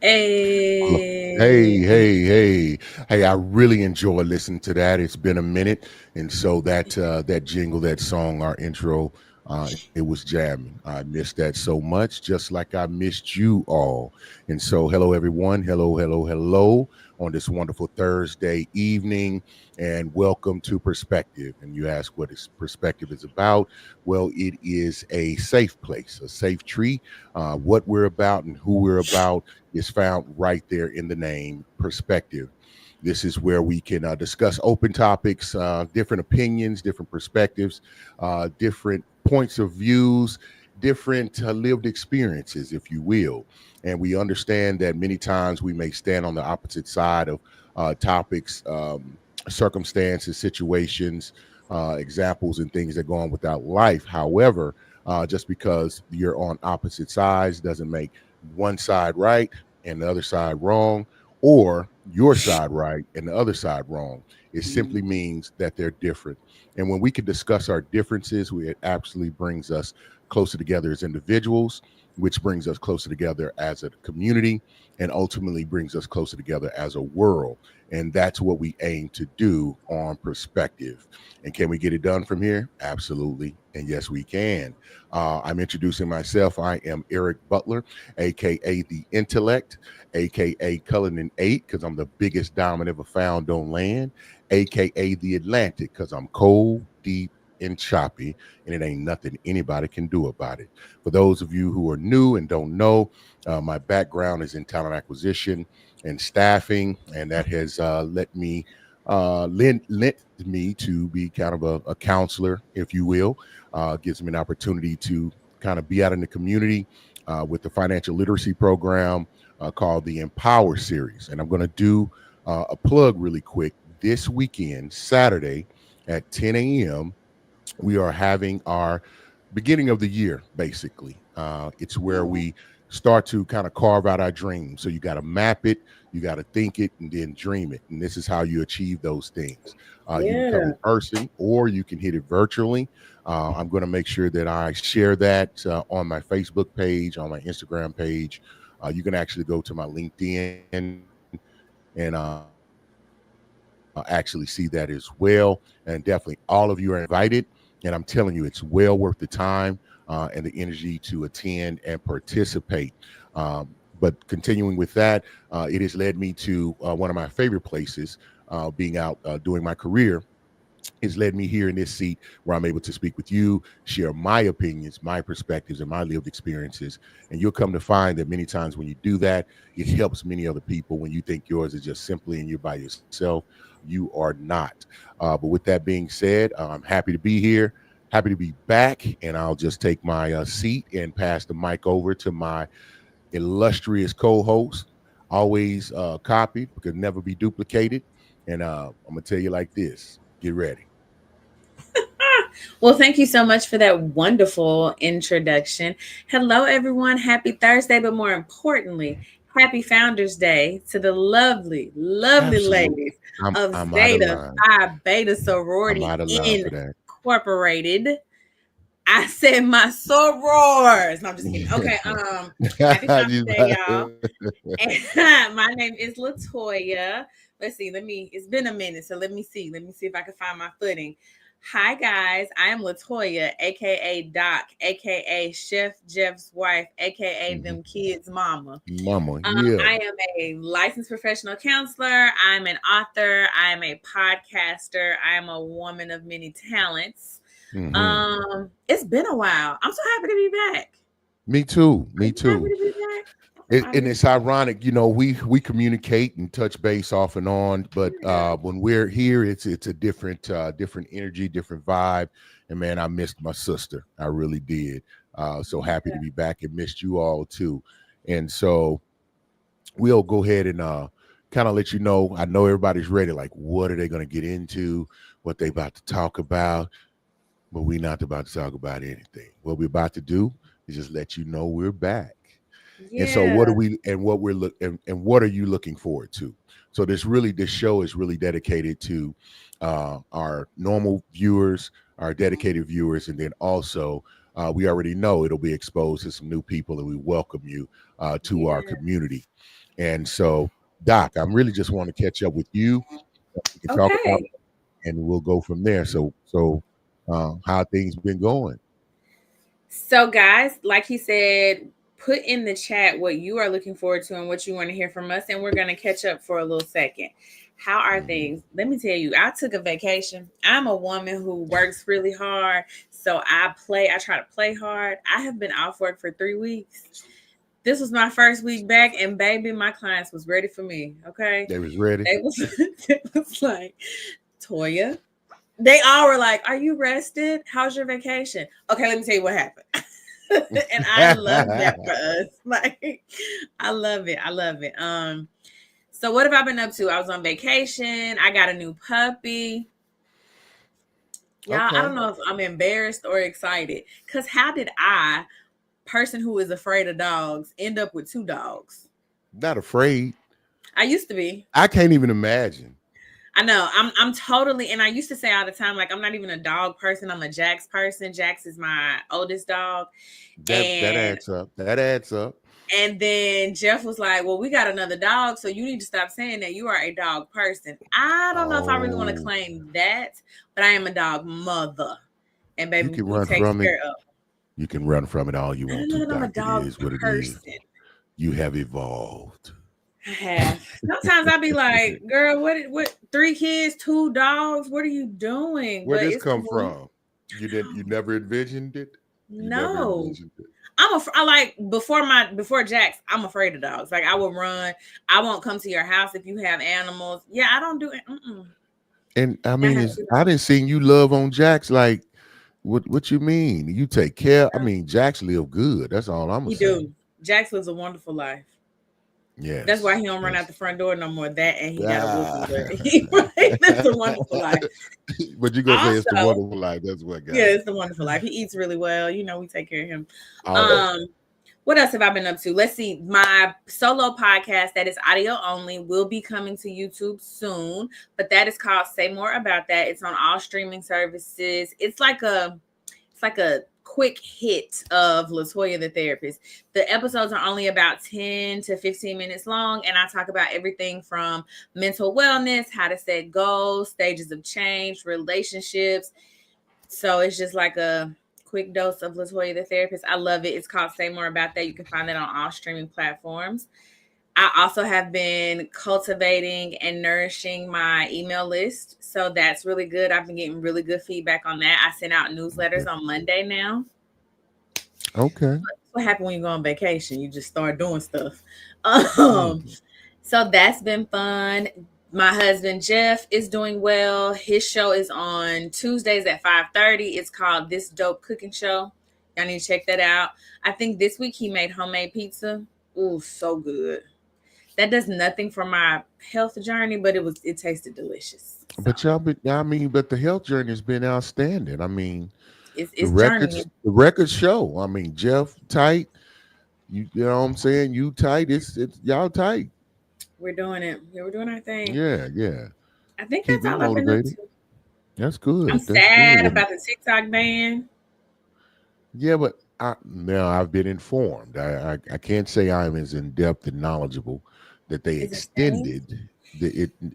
Hello. Hey, Hey. hey, hey. Hey, I really enjoy listening to that. It's been a minute. And so that jingle, that song, our intro, it was jamming. I missed that so much, just like I missed you all. And so hello everyone. Hello, hello, hello on this wonderful Thursday evening. And welcome to Perspective. And you ask what is perspective is about. Well, it is a safe place, a safe tree. What we're about and who we're about is found right there in the name perspective. This is where we can discuss open topics, different opinions, different perspectives, different points of views, different lived experiences, if you will. And we understand that many times we may stand on the opposite side of topics, circumstances, situations, examples, and things that go on without life. However, just because you're on opposite sides doesn't make one side right and the other side wrong, or your side right and the other side wrong. It simply means that they're different. And when we can discuss our differences, it absolutely brings us closer together as individuals, which brings us closer together as a community, and ultimately brings us closer together as a world. And that's what we aim to do on perspective. And can we get it done from here? Absolutely. And yes, we can. I'm introducing myself. I am Eric Butler, aka the Intellect, aka Cullinan 8, because I'm the biggest diamond ever found on land, aka the Atlantic, because I'm cold, deep, and choppy, and it ain't nothing anybody can do about it. For those of you who are new and don't know, my background is in talent acquisition and staffing, and that has lent me to be kind of a counselor, if you will. Gives me an opportunity to kind of be out in the community with the financial literacy program called the Empower Series. And I'm going to do a plug really quick. This weekend, Saturday at 10 a.m., we are having our beginning of the year, basically. It's where we start to kind of carve out our dreams. So you got to map it, you got to think it, and then dream it. And this is how you achieve those things. You can come Yeah. in person or you can hit it virtually. I'm going to make sure that I share that on my Facebook page, on my Instagram page. You can actually go to my LinkedIn and actually see that as well. And definitely all of you are invited. And I'm telling you, it's well worth the time and the energy to attend and participate. But continuing with that, it has led me to one of my favorite places, being out doing my career, has led me here in this seat where I'm able to speak with you, share my opinions, my perspectives, and my lived experiences. And you'll come to find that many times when you do that, it helps many other people. When you think yours is just simply and you're by yourself, you are not. But with that being said, I'm happy to be here, happy to be back, and I'll just take my seat and pass the mic over to my illustrious co-host, always copied, could never be duplicated. And I'm gonna tell you like this: get ready. Well, thank you so much for that wonderful introduction. Hello, everyone. Happy Thursday, but more importantly, happy Founders Day to the lovely, lovely Absolutely. ladies I'm of I'm out of Zeta line. Phi Beta I'm Sorority out of line for that. Incorporated. I said my sorors. No, I'm just kidding. Okay. Happy Founders Day, y'all. And my name is Latoya. Let's see. It's been a minute, so let me see. Let me see if I can find my footing. Hi, guys. I am Latoya, aka Doc, aka Chef Jeff's wife, aka Mhm. them kids' mama. Mama, yeah. I am a licensed professional counselor. I'm an author. I am a podcaster. I am a woman of many talents. Hmm. It's been a while. I'm so happy to be back. Me too. Are Me you happy too. to be back? I'm And happy to it's ironic, we communicate and touch base off and on, but be back. when we're here, it's a different energy, different vibe. And man, I missed my sister. I really did. So happy to be back and missed you all too. And so we'll go ahead and kind of let you know. I know everybody's ready. Like, what are they going to get into? What they about to talk about? But we're not about to talk about anything. What we're about to do is just let you know we're back. And so what Yeah. are we and what we're look and what are you looking forward to? So this show is really dedicated to our normal viewers, our dedicated viewers, and then also we already know it'll be exposed to some new people, and we welcome you to our Yeah. community. And so, Doc, I'm really just want to catch up with you. We can talk about Okay. it, and we'll go from there. So, how things been going? So, guys, like he said, put in the chat what you are looking forward to and what you want to hear from us, and we're going to catch up for a little second. How are Mhm. things? Let me tell you, I took a vacation. I'm a woman who works really hard, so I try to play hard. I have been off work for 3 weeks. This was my first week back, and baby, my clients was ready for me. Okay, They was ready. they was they was like, Toya. They all were like, "Are you rested? How's your vacation?" Okay, let me tell you what happened. And I love that for us. Like, I love it. I love it. So what have I been up to? I was on vacation. I got a new puppy. Y'all, I Okay, don't know if I'm embarrassed or excited. Cause how did I, person who is afraid of dogs, end up with two dogs? not afraid. I used to be. I can't even imagine. I know. I'm totally, and I used to say all the time, like, I'm not even a dog person. I'm a Jax person. Jax is my oldest dog. That And adds up. That adds up. And then Jeff was like, "Well, we got another dog, so you need to stop saying that you are a dog person." I don't know if I really want to Oh, claim that, but I am a dog mother. And you baby, can we run take from it. care of. You can run from it all you I don't want know to, that I'm a Doc. It dog is what it is. person. You have evolved. I have. Sometimes I'll be like, "Girl, what 3 kids, 2 dogs, what are you doing?" Where But this it's come cool. from? You never envisioned it? You never No. envisioned it. I like before Jax, I'm afraid of dogs. Like I will run. I won't come to your house if you have animals. Yeah, I don't do it. And I I mean, have it's two I dogs. didn't see you love on Jax like what you mean? You take care. I mean, Jax live good. That's all I'm gonna He say. do. Jax lives a wonderful life. That's why Yes. he don't run out Yes. the front door no more. That and he got a whooping, Ah. but he that's a wonderful life. But you're gonna say it's the Also, wonderful life. That's what yeah, got it. it's a wonderful life. He eats really well. We take care of him. All right. Um, what else have I been up to? Let's see. My solo podcast that is audio only will be coming to YouTube soon, but that is called Say More About That. It's on all streaming services. It's like a quick hit of Latoya the therapist. The episodes are only about 10 to 15 minutes long, and I talk about everything from mental wellness, how to set goals, stages of change, relationships. So it's just like a quick dose of Latoya the therapist. I love it. It's called Say More About That. You can find it on all streaming platforms. I also have been cultivating and nourishing my email list. So that's really good. I've been getting really good feedback on that. I send out newsletters Okay. on Monday now. Okay. What happened when you go on vacation? You just start doing stuff. Um, Mhm. so that's been fun. My husband Jeff is doing well. His show is on Tuesdays at 5:30. It's called This Dope Cooking Show. Y'all need to check that out. I think this week he made homemade pizza. Ooh, so good. That does nothing for my health journey, but it tasted delicious. So But the health journey has been outstanding. I mean, the it's records, journey. the records show. I mean, Jeff tight. You know what I'm saying? You tight. It's y'all tight. We're doing it. Yeah, we're doing our thing. Yeah, yeah. I think Keep that's me all I've been up motivated. to. That's I'm good. That's sad good. about the TikTok ban. Yeah, but now I've been informed. I can't say I'm as in depth and knowledgeable that they Is it changed? extended.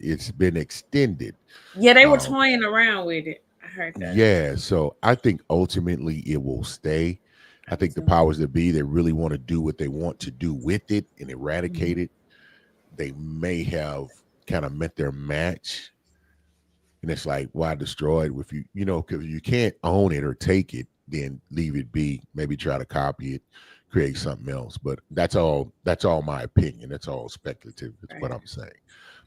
It's been extended. Yeah, they were Um, toying around with it. I heard that. yeah, so I think ultimately it will stay. I I do think the too. powers that be that really want to do what they want to do with it and Mhm. eradicate it, they may have kind of met their match. And it's like, why destroy it if because you can't own it or take it, then leave it be. Maybe try to copy it, create something else. But that's all my opinion. That's all speculative. That's what Right, I'm saying.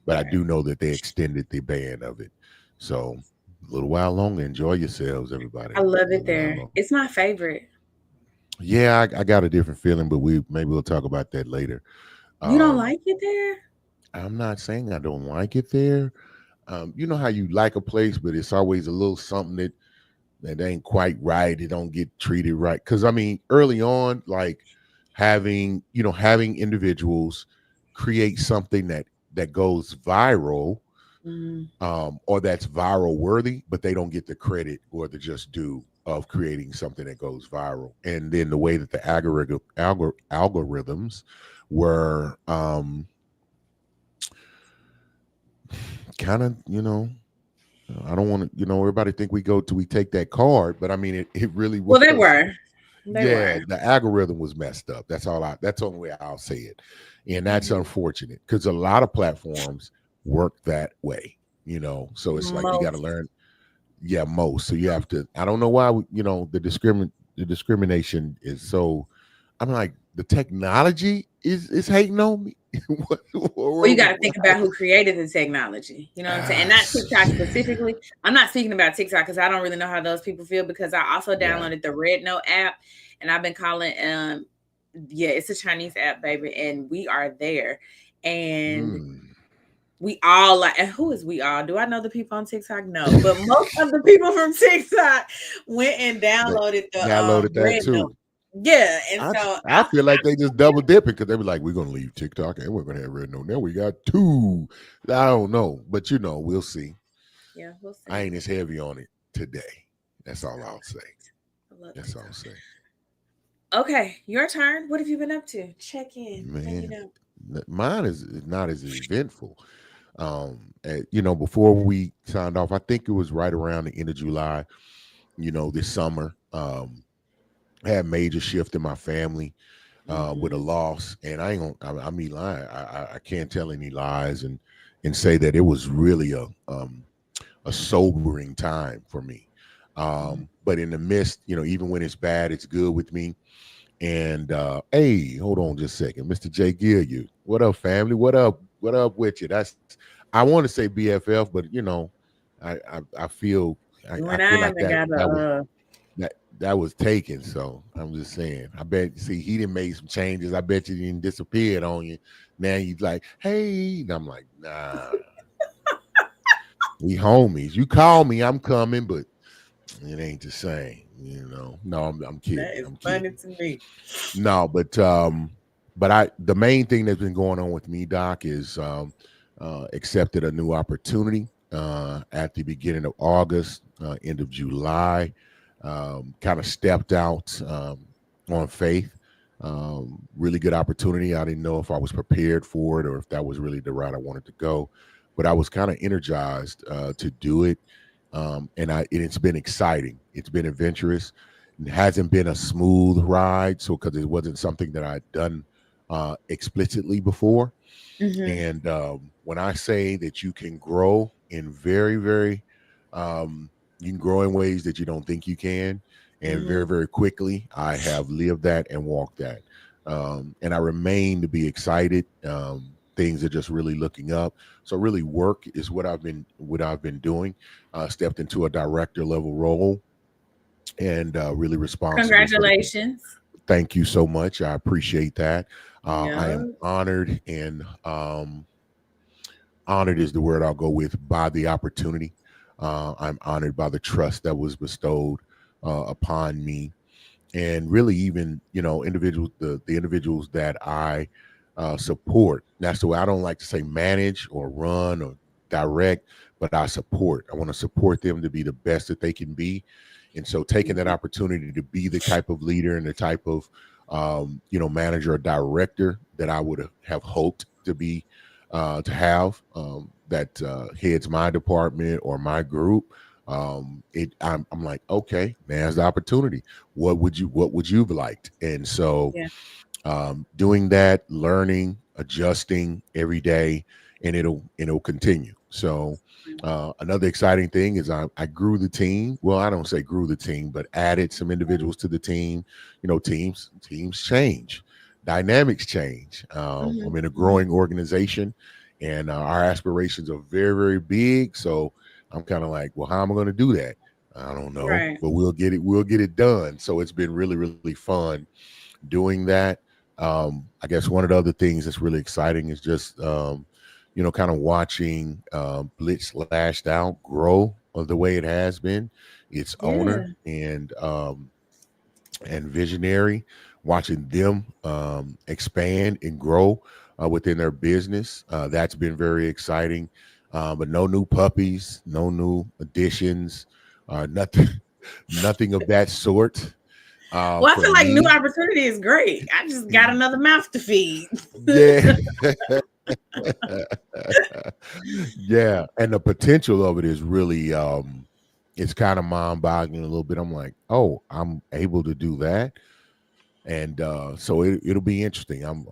But I right. do know that they extended the ban of it. So a little while longer. Enjoy yourselves, everybody. I love A it little while there. longer. It's my favorite. Yeah, I got a different feeling, but we'll talk about that later. You don't Um, like it there? I'm not saying I don't like it there. You know how you like a place, but it's always a little something that ain't quite right. It don't get treated right. Because I mean, early on, like having individuals create something that goes viral, Mm, or that's viral worthy, but they don't get the credit or the just due of creating something that goes viral. And then the way that the algorithms were kind of, I don't want to, everybody think we take that card, but I mean, it really Well, they was. were. They Yeah, were. the algorithm was messed up. That's the only way I'll say it. And that's unfortunate because a lot of platforms work that way, so it's like you got to Most. learn. Yeah, most. So you have to, I don't know why, the discrimination is so, I'm like, the technology is hating on me. Well, you got to think about who created the technology. You know what I'm saying? And not TikTok Shit. specifically. I'm not speaking about TikTok because I don't really know how those people feel because I also Right. downloaded the Red Note app and I've been calling yeah, it's a Chinese app, baby, and we are there. And Mm. we all like, and who is we all? Do I know the people on TikTok? No, but most of the people from TikTok went and They downloaded the downloaded that Red Note. too. Yeah, and I so I feel like they just double dipping because they were like, we're gonna leave TikTok and we're gonna have Red Note. Now we got two. I don't know, but we'll see. yeah, we'll I see. ain't as heavy on it today. That's all I I'll love say. it. I love That's all I'll TikTok. say. Okay, your turn. What have you been up to? Check in. Let me Man, know. mine is not as eventful. Before we signed off, I think it was right around the end of July. This summer, had major shift in my family with a Mm-hmm. loss, and I ain't gonna. I mean, lying. I can't tell any lies and say that it was really a sobering time for me. But in the midst, even when it's bad, it's good with me. And hey, hold on just a second, Mr. J. Gilliard. What up, family? What up? What up with you? I want to say BFF, but I feel You I and feel I like haven't that got that was a. that was taken. So I'm just saying. I bet. See, he didn't make some changes. I bet you didn't disappeared on you. Now he's like, hey, and I'm like, nah, we homies. You call me, I'm coming, but it ain't the same. No, I'm That kidding. is I'm funny kidding. to me. No, but the main thing that's been going on with me, Doc, is accepted a new opportunity at the beginning of August, end of July. Kind of stepped out on faith. Really good opportunity. I didn't know if I was prepared for it or if that was really the route I wanted to go, but I was kind of energized to do it. It's been exciting. It's been adventurous. It hasn't been a smooth ride, so because it wasn't something that I'd done explicitly before. Mm-hmm. And when I say that you can grow in very, very, you can grow in ways that you don't think you can, and very, Mm-hmm. very quickly, I have lived that and walked that. And I remain to be excited. Things are just really looking up. So really, work is what I've been doing. Stepped into a director level role and really responsible for the. Congratulations. Thank you so much. I appreciate that. I Yeah. am honored and honored is the word I'll go with by the opportunity. I'm honored by the trust that was bestowed upon me, and really even individuals, the individuals that I support. That's the way I don't like to say manage or run or direct, but I support. I want to support them to be the best that they can be, and so taking that Mhm. opportunity to be the type of leader and the type of manager or director that I would have hoped to be to have that heads my department or my group. I'm like, okay, now's the opportunity. What would you have liked? And so Yeah. doing that, learning, adjusting every day, and it'll continue. So another exciting thing is I grew the team. Well, I don't say grew the team, but added some individuals to the team. Teams change, dynamics change. I'm in a Hmm. growing organization, and our aspirations are very, very big. So I'm kind of like, well, how am I going to do that? I don't know, Right. but we'll get it. We'll get it done. So it's been really, really fun doing that. I guess one of the other things that's really exciting is just kind of watching Blitz Lashed Out grow of the way it has been. Its owner Yeah. and visionary, watching them expand and grow within their business. That's been very exciting. But no new puppies, no new additions, nothing, nothing of that sort Well, I for feel like new me. opportunity is great. I just got another mouth to feed. Yeah. Yeah, and the potential of it is really it's kind of mind-boggling a little bit. I'm like, oh, I'm able to do that. And so it'll be interesting. I'm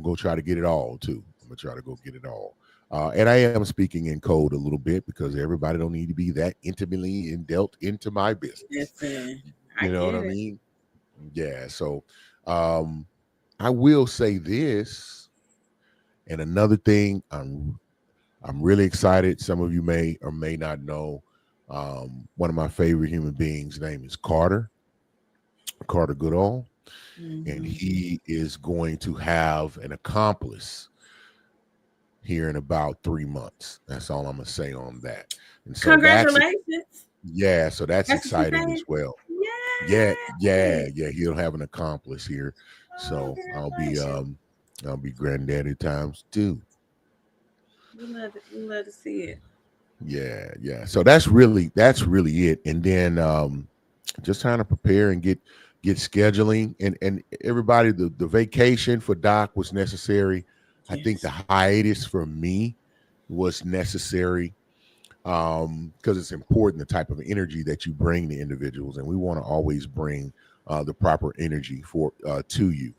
gonna try to get it all too. I'm gonna try to go get it all. And I am speaking in code a little bit because everybody don't need to be that intimately and dealt into my business. Listen, I You know what get I it. mean? Yeah. So um, I will say this, and another thing, I'm really excited. Some of you may or may not know. One of my favorite human beings' name is Carter Goodall, and Hmm. he is going to have an accomplice here in about 3 months. That's all I'm gonna say on that. And so Congratulations. yeah, so that's That's what you're exciting as saying? well. Yeah, Yay. yeah. He'll have an accomplice here, Oh, so congratulations. I'll be granddaddy times two. We love to see it. Yeah, yeah. So that's really it. And then just trying to prepare and get scheduling and everybody the vacation for Doc was necessary. I think the Yes. hiatus for me was necessary because it's important the type of energy that you bring to individuals, and we want to always bring the proper energy for to you.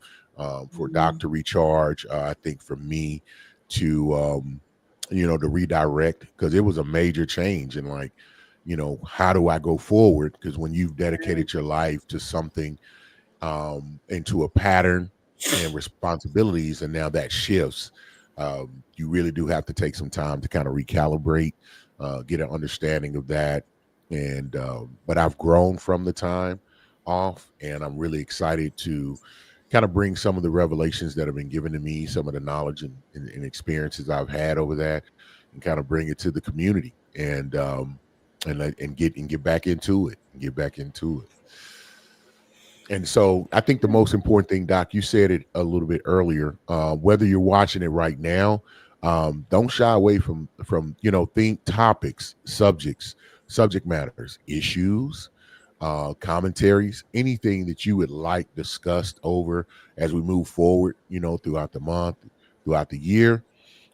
For Doc Mhm. to recharge, I think for me to to redirect because it was a major change and like how do I go forward? Because when you've Right. dedicated your life to something into a pattern and responsibilities, and now that shifts. You really do have to take some time to kind of recalibrate, get an understanding of that. And but I've grown from the time off, and I'm really excited to kind of bring some of the revelations that have been given to me, some of the knowledge and experiences I've had over that, and kind of bring it to the community and get back into it and get back into it. And so I think the most important thing, Doc, you said it a little bit earlier. Whether you're watching it right now, don't shy away from think topics, subject matters, issues, commentaries, anything that you would like discussed over as we move forward. Throughout the month, throughout the year.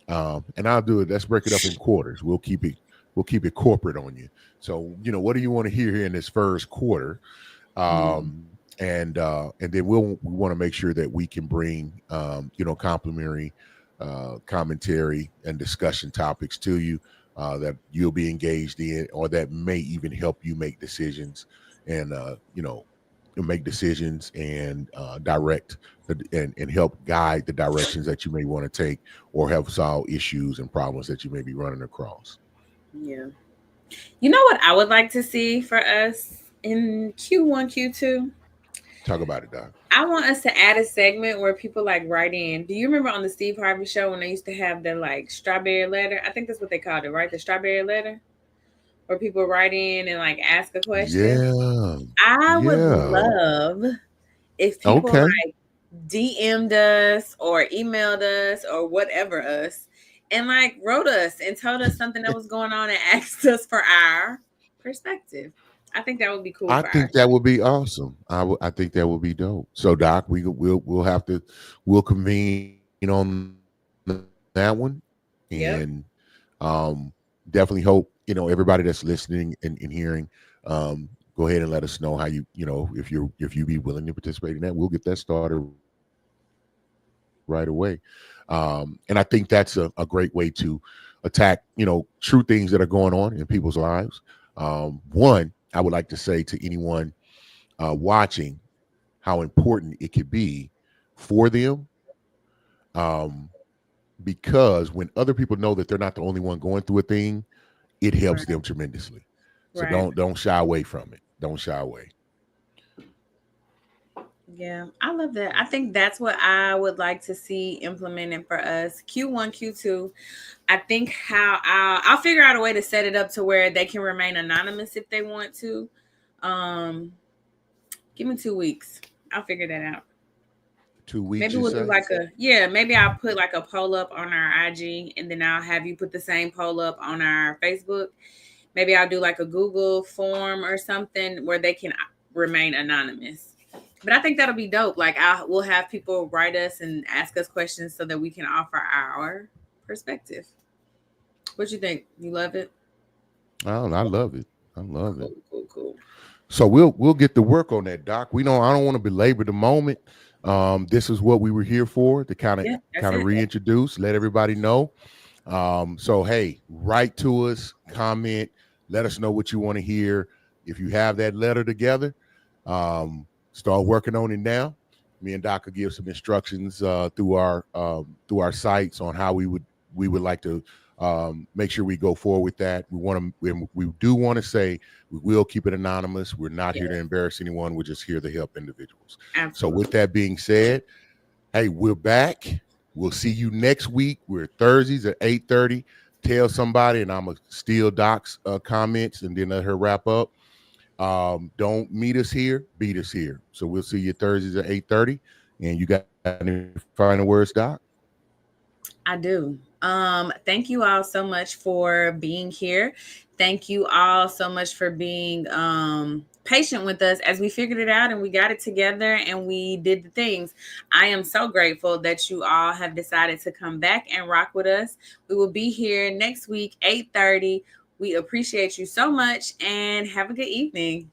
And I'll do it. Let's break it up in quarters. We'll keep it corporate on you. So what do you want to hear here in this first quarter? Mhm. And then we want to make sure that we can bring complimentary commentary and discussion topics to you that you'll be engaged in or that may even help you make decisions and make decisions and direct and help guide the directions that you may want to take or help solve issues and problems that you may be running across. Yeah. You know what I would like to see for us in Q1, Q2? Talk about it, Doc. I want us to add a segment where people like write in. Do you remember on the Steve Harvey show when they used to have the like strawberry letter? I think that's what they called it, right? The strawberry letter, where people write in and like ask a question. Yeah. I would Yeah. love if people Okay. like DM'd us or emailed us or whatever us and like wrote us and told us something that was going on and asked us for our perspective. I think that would be cool I for our think that show. would be awesome. I think that would be dope. So, Doc, we'll have to we'll convene on that one, and Yep. definitely hope everybody that's listening and hearing. Go ahead and let us know how if you be willing to participate in that. We'll get that started right away. And I think that's a great way to attack true things that are going on in people's lives. One, I would like to say to anyone watching how important it could be for them, um, because when other people know that they're not the only one going through a thing, it helps Right. them tremendously. So Right. don't shy away from it. Don't shy away. Yeah, I love that. I think that's what I would like to see implemented for us. Q1, Q2. I think how I'll figure out a way to set it up to where they can remain anonymous if they want to. Um, Give me 2 weeks. I'll figure that out. 2 weeks, Maybe you we'll do say? like a yeah. Maybe I'll put like a poll up on our IG, and then I'll have you put the same poll up on our Facebook. Maybe I'll do like a Google form or something where they can remain anonymous. But I think that'll be dope. Like we'll have people write us and ask us questions so that we can offer our. perspective. What you think? You love it? Oh, I love it. I love it. Cool. So we'll get to work on that, Doc. I don't want to belabor the moment. This is what we were here for, to kind of Yeah, that's it. reintroduce, let everybody know. So hey, write to us, comment, let us know what you want to hear. If you have that letter together, start working on it now. Me and Doc will give some instructions through our sites on how we would like to make sure we go forward with that. We do want to say we will keep it anonymous. We're not here to embarrass anyone. We're just here to help individuals. Absolutely. So with that being said, hey, we're back. We'll see you next week. We're Thursdays at 8:30. Tell somebody, and I'm going to steal Doc's comments and then let her wrap up. Don't meet us here, beat us here. So we'll see you Thursdays at 8:30. And you got any final words, Doc? I do. Thank you all so much for being here. Thank you all so much for being patient with us as we figured it out and we got it together and we did the things. I am so grateful that you all have decided to come back and rock with us. We will be here next week, 8:30. We appreciate you so much and have a good evening.